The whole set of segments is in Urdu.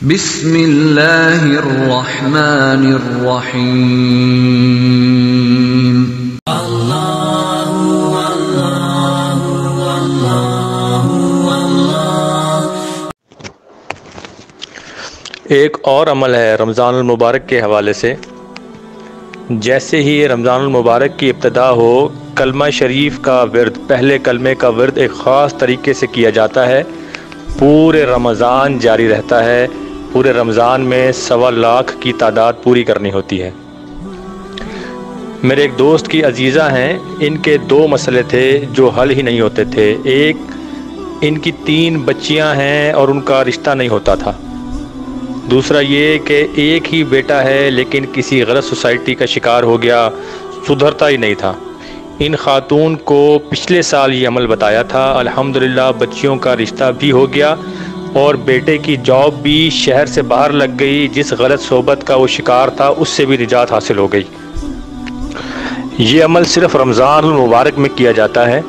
بسم اللہ الرحمن الرحیم۔ ایک اور عمل ہے رمضان المبارک کے حوالے سے۔ جیسے ہی رمضان المبارک کی ابتدا ہو، کلمہ شریف کا ورد، پہلے کلمے کا ورد ایک خاص طریقے سے کیا جاتا ہے، پورے رمضان جاری رہتا ہے۔ پورے رمضان میں 1.25 لاکھ کی تعداد پوری کرنی ہوتی ہے۔ میرے ایک دوست کی عزیزہ ہیں، ان کے 2 مسئلے تھے جو حل ہی نہیں ہوتے تھے۔ ایک، ان کی 3 بچیاں ہیں اور ان کا رشتہ نہیں ہوتا تھا۔ دوسرا یہ کہ ایک ہی بیٹا ہے لیکن کسی غلط سوسائٹی کا شکار ہو گیا، سدھرتا ہی نہیں تھا۔ ان خاتون کو پچھلے سال یہ عمل بتایا تھا، الحمدللہ بچیوں کا رشتہ بھی ہو گیا اور بیٹے کی جاب بھی شہر سے باہر لگ گئی۔ جس غلط صحبت کا وہ شکار تھا اس سے بھی نجات حاصل ہو گئی۔ یہ عمل صرف رمضان المبارک میں کیا جاتا ہے۔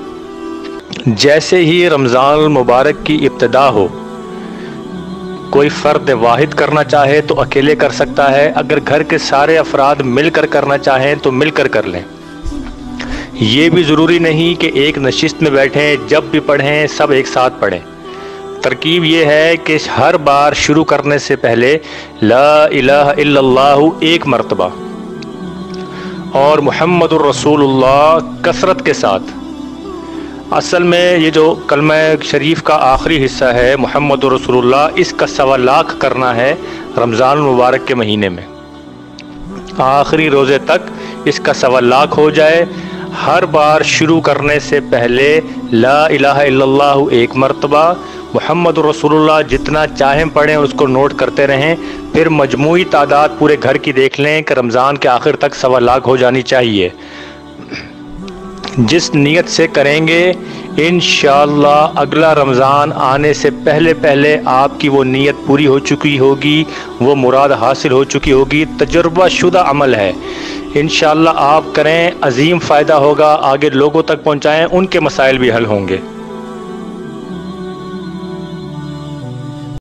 جیسے ہی رمضان المبارک کی ابتدا ہو، کوئی فرد واحد کرنا چاہے تو اکیلے کر سکتا ہے، اگر گھر کے سارے افراد مل کر کرنا چاہیں تو مل کر کر لیں۔ یہ بھی ضروری نہیں کہ ایک نشست میں بیٹھیں، جب بھی پڑھیں سب ایک ساتھ پڑھیں۔ ترکیب یہ ہے کہ ہر بار شروع کرنے سے پہلے لا الہ الا اللہ 1 مرتبہ اور محمد الرسول اللہ کثرت کے ساتھ۔ اصل میں یہ جو کلمہ شریف کا آخری حصہ ہے محمد الرسول اللہ، اس کا 1.25 لاکھ کرنا ہے رمضان المبارک کے مہینے میں۔ آخری روزے تک اس کا 1.25 لاکھ ہو جائے۔ ہر بار شروع کرنے سے پہلے لا الہ الا اللہ 1 مرتبہ، محمد الرسول اللہ جتنا چاہیں پڑھیں، اس کو نوٹ کرتے رہیں۔ پھر مجموعی تعداد پورے گھر کی دیکھ لیں کہ رمضان کے آخر تک 1.25 لاکھ ہو جانی چاہیے۔ جس نیت سے کریں گے انشاءاللہ اگلا رمضان آنے سے پہلے آپ کی وہ نیت پوری ہو چکی ہوگی، وہ مراد حاصل ہو چکی ہوگی۔ تجربہ شدہ عمل ہے، انشاءاللہ آپ کریں، عظیم فائدہ ہوگا، آگے لوگوں تک پہنچائیں، ان کے مسائل بھی حل ہوں گے۔